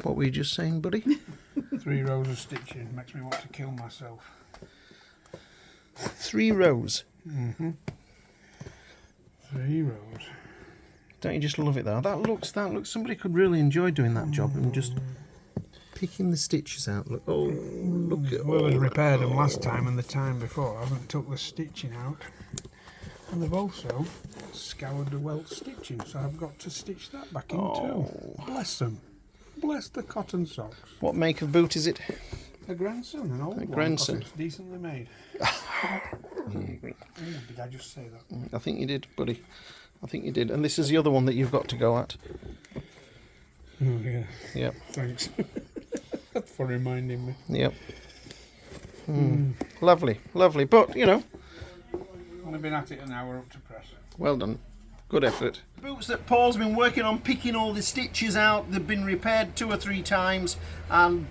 What were you just saying, buddy? 3 rows of stitching makes me want to kill myself. 3 rows. 3 rows. Don't you just love it though? That looks. Somebody could really enjoy doing that job and just picking the stitches out. Look, oh, look at. Well, they repaired them last time and the time before. I haven't took the stitching out, and they've also scoured the welt stitching, so I've got to stitch that back in too. Bless them. Bless the cotton socks. What make of boot is it? A Grenson, an old one. Grenson. It's decently made. Did I just say that? I think you did, buddy. I think you did. And this is the other one that you've got to go at. Oh yeah. Yep. Thanks for reminding me. Yep. Lovely, lovely. But you know, Only been at it an hour up to press. well done. Good effort. Boots that Paul's been working on, picking all the stitches out. They've been repaired 2 or 3 times, and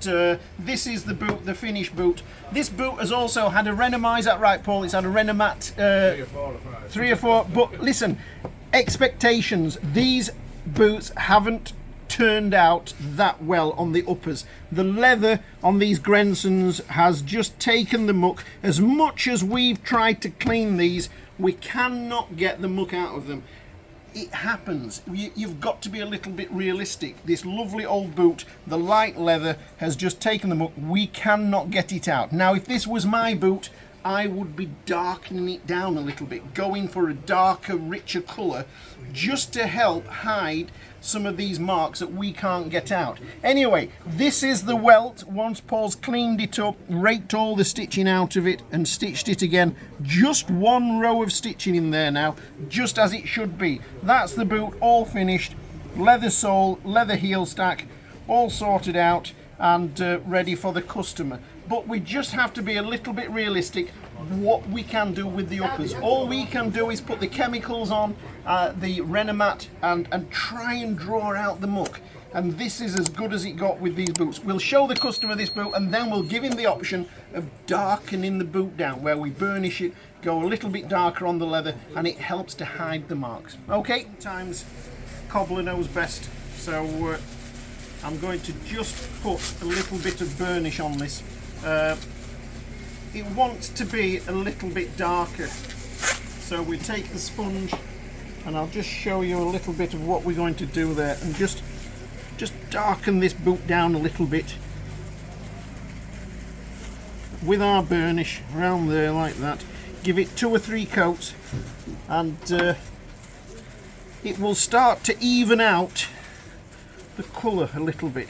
this is the boot, the finished boot. This boot has also had a renomat. Is that right, Paul? It's had a renomat. 3 or 4. But listen, expectations. These boots haven't turned out that well on the uppers. The leather on these Grensons has just taken the muck. As much as we've tried to clean these, we cannot get the muck out of them. It happens. You've got to be a little bit realistic. This lovely old boot, the light leather, has just taken the muck. We cannot get it out. Now, if this was my boot, I would be darkening it down a little bit, going for a darker, richer colour, just to help hide some of these marks that we can't get out. Anyway, this is the welt. Once Paul's cleaned it up, raked all the stitching out of it and stitched it again. Just 1 row of stitching in there now, just as it should be. That's the boot, all finished. Leather sole, leather heel stack, all sorted out and ready for the customer. But we just have to be a little bit realistic what we can do with the uppers. All we can do is put the chemicals on the renomat and try and draw out the muck. And this is as good as it got with these boots. We'll show the customer this boot and then we'll give him the option of darkening the boot down, where we burnish it, go a little bit darker on the leather, and it helps to hide the marks. Okay, sometimes Cobbler knows best, so I'm going to just put a little bit of burnish on this. It wants to be a little bit darker, so we take the sponge and I'll just show you a little bit of what we're going to do there, and just darken this boot down a little bit with our burnish around there like that. Give it 2 or 3 coats and it will start to even out the colour a little bit.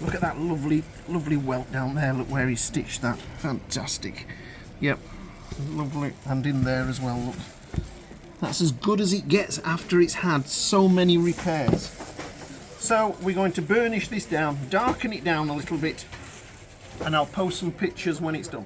Look at that lovely welt down there. Look where he stitched that. Fantastic. Yep, lovely. And in there as well, look. That's as good as it gets after it's had so many repairs. So we're going to burnish this down, darken it down a little bit, and I'll post some pictures when it's done.